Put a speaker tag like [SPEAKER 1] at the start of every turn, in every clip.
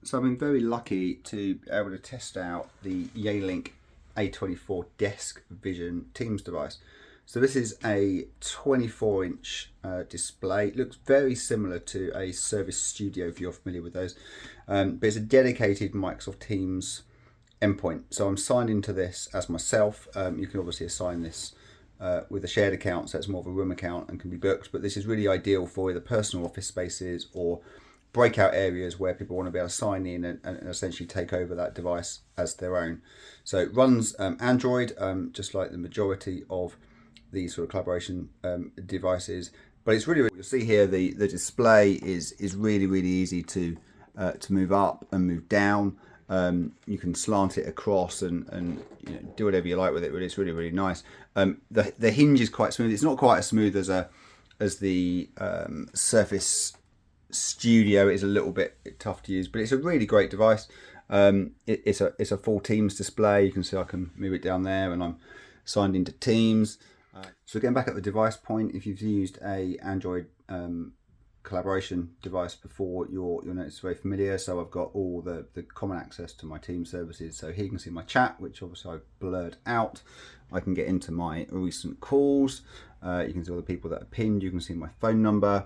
[SPEAKER 1] So I've been very lucky to be able to test out the Yealink A24 Desk Vision Teams device. So this is a 24-inch display. It looks very similar to a Service Studio if you're familiar with those, but it's a dedicated Microsoft Teams endpoint. So I'm signed into this as myself. You can obviously assign this with a shared account, so it's more of a room account and can be booked, but this is really ideal for either personal office spaces or breakout areas where people want to be able to sign in and essentially take over that device as their own. So it runs Android, just like the majority of these sort of collaboration devices. But it's really, you'll see here the display is really easy to move up and move down. You can slant it across and you know, do whatever you like with it. But it's really nice. The hinge is quite smooth. It's not quite as smooth as the Surface Studio. Is a little bit tough to use, but it's a really great device. It's a full Teams display. You can see I can move it down there, and I'm signed into Teams. So again, back at the device point, if you've used a Android collaboration device before, you'll notice very familiar. So I've got all the common access to my Teams services. So here you can see my chat, which obviously I've blurred out. I can get into my recent calls. You can see all the people that are pinned. You can see my phone number.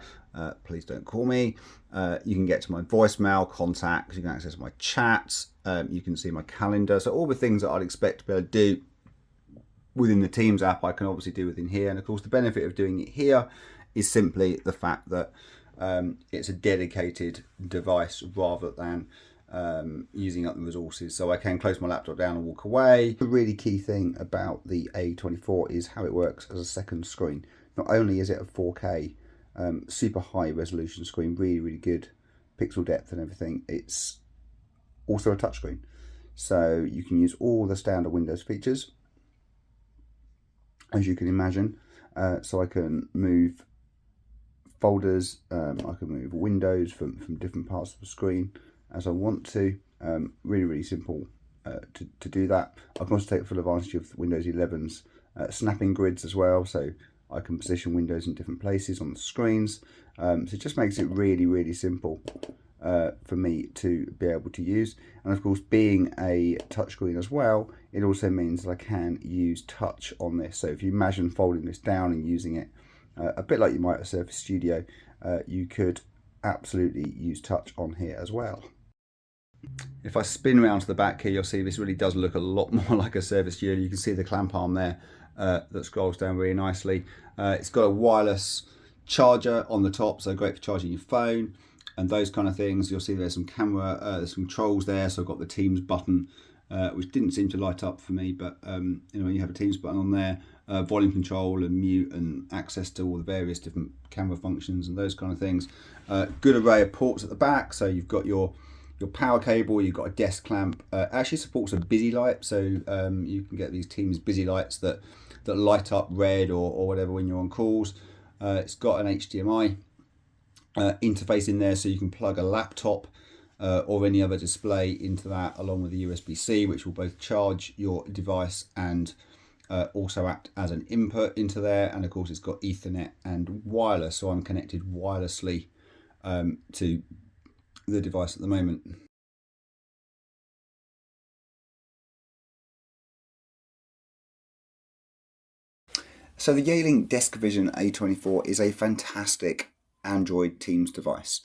[SPEAKER 1] Please don't call me. You can get to my voicemail, contacts. You can access my chats. You can see my calendar. So all the things that I'd expect to be able to do within the Teams app, I can obviously do within here. And of course, the benefit of doing it here is simply the fact that it's a dedicated device rather than using up the resources. So I can close my laptop down and walk away. The really key thing about the A24 is how it works as a second screen. Not only is it a 4K super high resolution screen, really good pixel depth and everything, it's also a touchscreen. So you can use all the standard Windows features, as you can imagine. So I can move folders, I can move windows from different parts of the screen as I want to. Really simple to do that. I can also take full advantage of Windows 11's snapping grids as well, so I can position windows in different places on the screens. So it just makes it really simple for me to be able to use. And of course, being a touchscreen as well, it also means that I can use touch on this. So if you imagine folding this down and using it a bit like you might a Surface Studio, you could absolutely use touch on here as well. If I spin around to the back here, you'll see this really does look a lot more like a Surface Studio. You can see the clamp arm there that scrolls down really nicely. It's got a wireless charger on the top, so great for charging your phone and those kind of things. You'll see there's some camera, there's some controls there. So I've got the Teams button, which didn't seem to light up for me, but you know, when you have a Teams button on there, volume control and mute and access to all the various different camera functions and those kind of things. Good array of ports at the back. So you've got your power cable, you've got a desk clamp. Actually supports a busy light, so you can get these Teams busy lights that light up red or whatever when you're on calls. It's got an HDMI interface in there, so you can plug a laptop or any other display into that, along with the USB-C, which will both charge your device and also act as an input into there. And of course, it's got Ethernet and wireless, so I'm connected wirelessly to the device at the moment. So the Yealink Desk Vision A24 is a fantastic Android Teams device.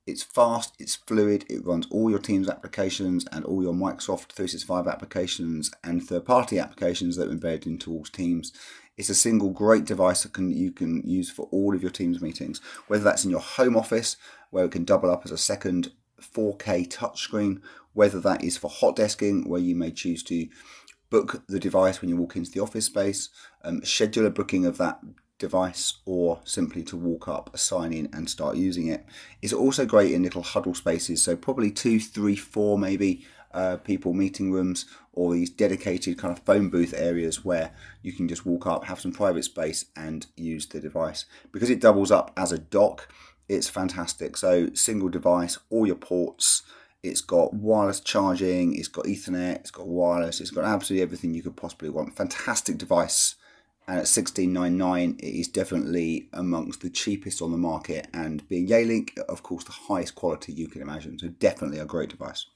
[SPEAKER 1] It's fast, it's fluid, it runs all your Teams applications and all your Microsoft 365 applications and third-party applications that are embedded into all Teams. It's a single great device that you can use for all of your Teams meetings, whether that's in your home office, where it can double up as a second 4K touchscreen, whether that is for hot desking, where you may choose to book the device when you walk into the office space, schedule a booking of that device, or simply to walk up, sign in and start using it. It's also great in little huddle spaces, so probably 2, 3, 4 maybe people meeting rooms, or these dedicated kind of phone booth areas where you can just walk up, have some private space and use the device. Because it doubles up as a dock, it's fantastic. So single device, all your ports. It's got wireless charging, it's got Ethernet, it's got wireless, it's got absolutely everything you could possibly want. Fantastic device And at $16.99, it is definitely amongst the cheapest on the market. And being Yealink, of course, the highest quality you can imagine. So definitely a great device.